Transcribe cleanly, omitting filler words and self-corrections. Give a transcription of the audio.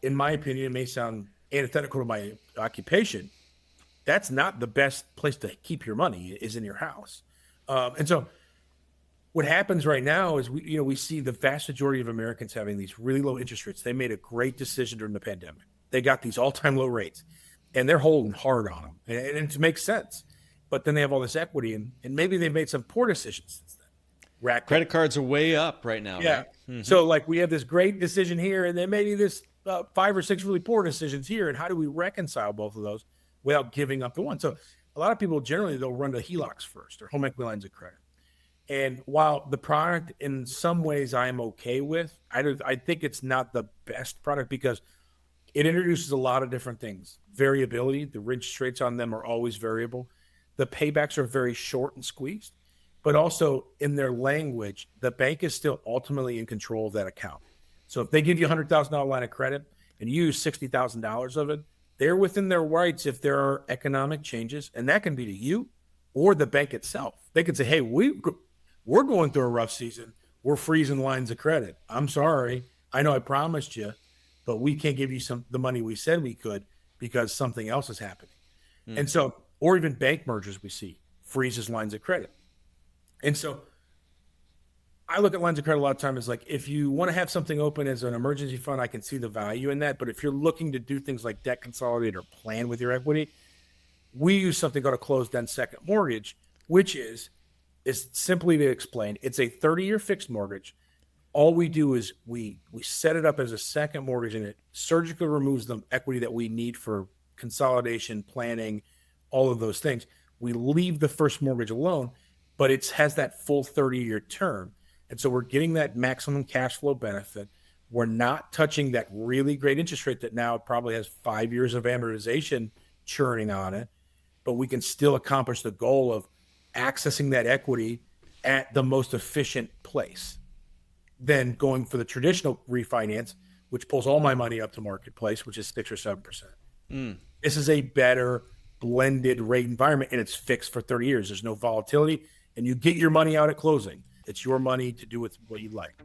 in my opinion, it may sound antithetical to my occupation. That's not the best place to keep your money is in your house. And so what happens right now is we see the vast majority of Americans having these really low interest rates. They made a great decision during the pandemic. They got these all-time low rates, and they're holding hard on them, and it makes sense. But then they have all this equity, and maybe they've made some poor decisions since then. Credit cards are way up right now, yeah. right? Mm-hmm. So like we have this great decision here, and then maybe this 5 or 6 really poor decisions here, and how do we reconcile both of those without giving up the one? So a lot of people generally they'll run to HELOCs first or home equity lines of credit. And while the product in some ways I am okay with, I think it's not the best product because it introduces a lot of different things. Variability, the interest rates on them are always variable. The paybacks are very short and squeezed, but also in their language, the bank is still ultimately in control of that account. So if they give you a $100,000 line of credit and you use $60,000 of it, they're within their rights if there are economic changes, and that can be to you or the bank itself. They could say, hey, we're going through a rough season. We're freezing lines of credit. I'm sorry. I know I promised you, but we can't give you the money we said we could because something else is happening. And so, or even bank mergers we see, freezes lines of credit. And so I look at lines of credit a lot of times as like, if you want to have something open as an emergency fund, I can see the value in that. But if you're looking to do things like debt consolidate or plan with your equity, we use something called a closed-end second mortgage, which is simply to explain, it's a 30-year fixed mortgage. All we do is we set it up as a second mortgage, and it surgically removes the equity that we need for consolidation, planning, all of those things. We leave the first mortgage alone, but it has that full 30-year term. And so we're getting that maximum cash flow benefit. We're not touching that really great interest rate that now probably has 5 years of amortization churning on it, but we can still accomplish the goal of accessing that equity at the most efficient place than going for the traditional refinance, which pulls all my money up to marketplace, which is 6 or 7%. This is a better blended rate environment, and it's fixed for 30 years. There's no volatility, and you get your money out at closing. It's your money to do with what you like.